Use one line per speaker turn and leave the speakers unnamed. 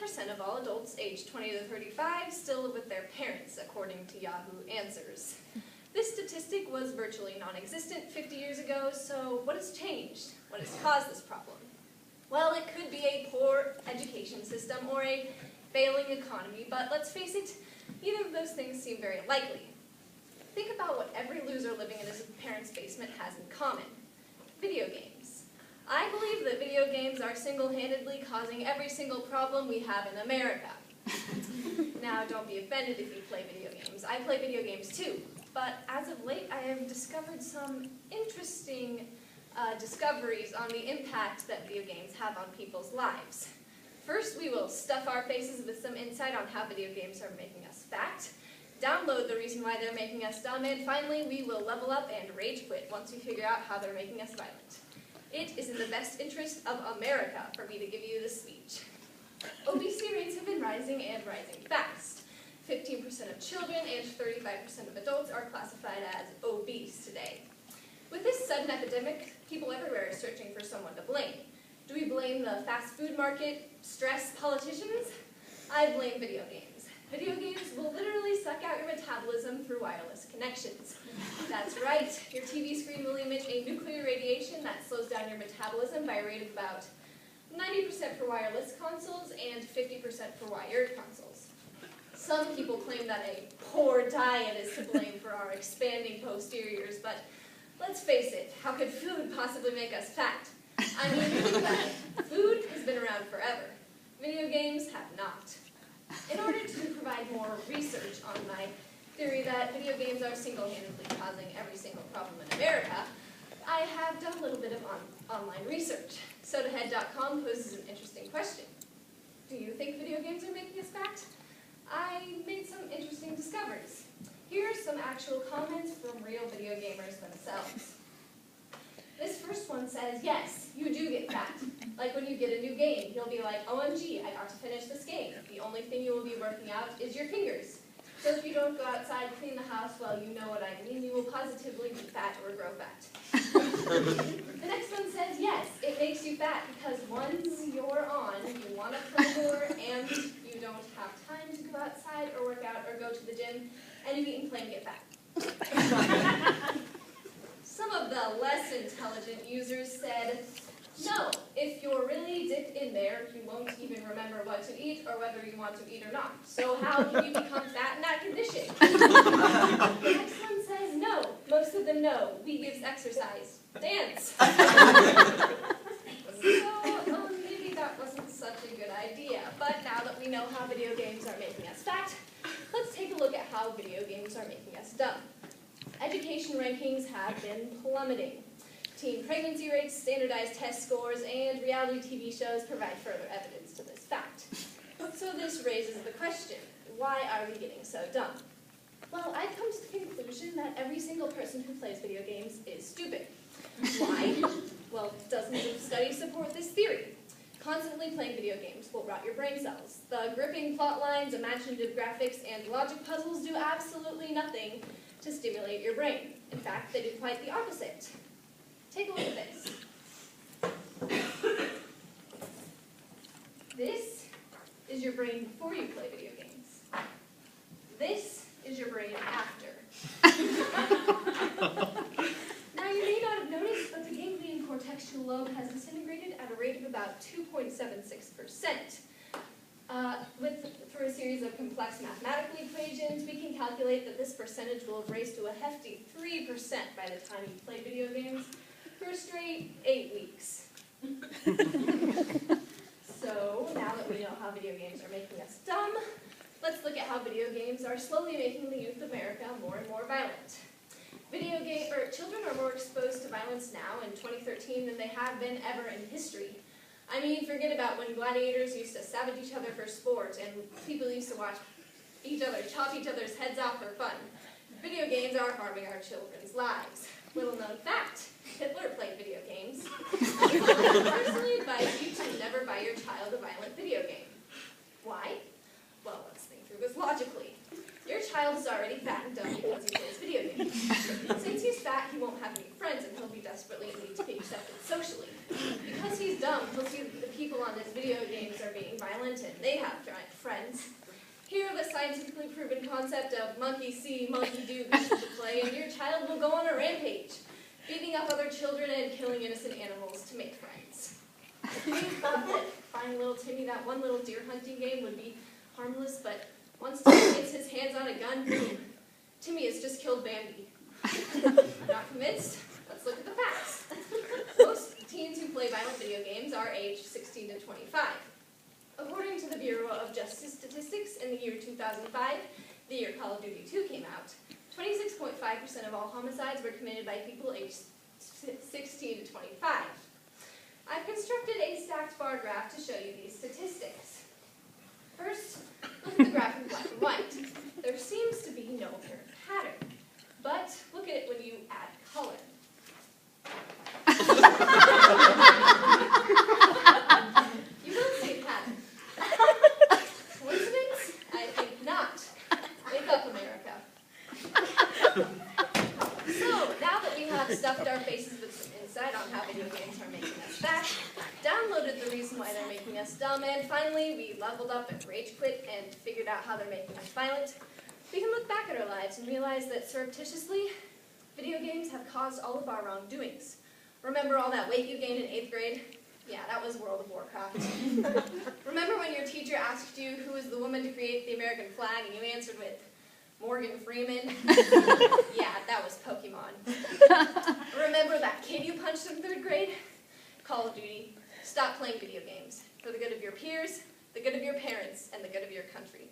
49% of all adults aged 20 to 35 still live with their parents, according to Yahoo Answers. This statistic was virtually non-existent 50 years ago, so what has changed? What has caused this problem? Well, it could be a poor education system or a failing economy, but let's face it, neither of those things seem very likely. Think about what every loser living in his parents' basement has in common. Video games. I believe that video games are single-handedly causing every single problem we have in America. Now, don't be offended if you play video games. I play video games too, but as of late I have discovered some interesting discoveries on the impact that video games have on people's lives. First, we will stuff our faces with some insight on how video games are making us fat, download the reason why they're making us dumb, and finally we will level up and rage quit once we figure out how they're making us violent. It is in the best interest of America for me to give you this speech. Obesity rates have been rising and rising fast. 15% of children and 35% of adults are classified as obese today. With this sudden epidemic, people everywhere are searching for someone to blame. Do we blame the fast food market, stress, politicians? I blame video games. Video games will literally suck out your metabolism through wireless connections. That's right, your TV screen will emit a nuclear radiation that slows down your metabolism by a rate of about 90% for wireless consoles and 50% for wired consoles. Some people claim that a poor diet is to blame for our expanding posteriors, but let's face it, how could food possibly make us fat? I mean, think about it. Food has been around forever. Video games have not. In order to provide more research on my theory that video games are single-handedly causing every single problem in America, I have done a little bit of online research. Sodahead.com poses an interesting question. Do you think video games are making us fat? I made some interesting discoveries. Here are some actual comments from real video gamers themselves. This first one says, yes, you do get fat. Like when you get a new game, you'll be like, OMG, I got to finish this game. The only thing you will be working out is your fingers. So if you don't go outside, clean the house, well, you know what I mean, you will positively be fat or grow fat. The next one says, yes, it makes you fat because once you're on, you want to play more and you don't have time to go outside or work out or go to the gym, and you eat and play and get fat. Some of the less intelligent users said, no, if you're really dipped in there, you won't even remember what to eat or whether you want to eat or not. So how can you become fat in that condition? The next one says, no, most of them know. We gives exercise. Dance. So maybe that wasn't such a good idea. But now that we know how video games are making us fat, let's take a look at how video games are making us dumb. Education rankings have been plummeting. Teen pregnancy rates, standardized test scores, and reality TV shows provide further evidence to this fact. So this raises the question, why are we getting so dumb? Well, I've come to the conclusion that every single person who plays video games is stupid. Why? Well, dozens of studies support this theory. Constantly playing video games will rot your brain cells. The gripping plot lines, imaginative graphics, and logic puzzles do absolutely nothing to stimulate your brain. In fact, they do quite the opposite. Take a look at this. This is your brain before you play video games. This is your brain after. Now, you may not have noticed, but the ganglion cortexual lobe has disintegrated at a rate of about 2.76%. Through a series of complex mathematical equations, we can calculate that this percentage will have raised to a hefty 3% by the time you play video games for a straight 8 weeks. So, now that we know how video games are making us dumb, let's look at how video games are slowly making the youth of America more and more violent. Children are more exposed to violence now in 2013 than they have been ever in history. I mean, forget about when gladiators used to savage each other for sport and people used to watch each other chop each other's heads off for fun. Video games are harming our children's lives. Little known fact, Hitler played video games. I would personally advise you to never buy your child a violent video game. Why? Well, let's think through this logically. Your child is already fat and dumb because he plays video games. Since he's fat, he won't have any friends and he'll be desperately in need to be accepted socially. because he's dumb, he'll see that the people on his video games are being violent and they have friends. Hear the scientifically proven concept of monkey see, monkey do, beast to play, and your child will go on a rampage, beating up other children and killing innocent animals to make friends. We thought that buying little Timmy that one little deer hunting game would be harmless, but once Timmy gets his hands on a gun, boom, Timmy has just killed Bambi. Not convinced? Let's look at the facts. Most teens who play violent video games are aged 16 to 25. According to the Bureau of Justice Statistics, in the year 2005, the year Call of Duty 2 came out, 26.5% of all homicides were committed by people aged 16 to 25. I've constructed a stacked bar graph to show you these statistics. First, look at the graph in black and white. There seems to be no apparent pattern, but look at it when you add color. You will see a pattern. Coincidence? I think not. Wake up, America. So, now that we have stuffed our faces with some insight on how video games are making us fat, downloaded the reason why they're making us dumb, and finally we leveled up and rage quit and figured out how they're making us violent, we can look back at our lives and realize that surreptitiously, video games have caused all of our wrongdoings. Remember all that weight you gained in 8th grade? Yeah, that was World of Warcraft. Remember when your teacher asked you who was the woman to create the American flag and you answered with Morgan Freeman? Yeah, that was Pokemon. Remember that kid you punched in 3rd grade? Call of Duty. Stop playing video games. For the good of your peers, the good of your parents, and the good of your country.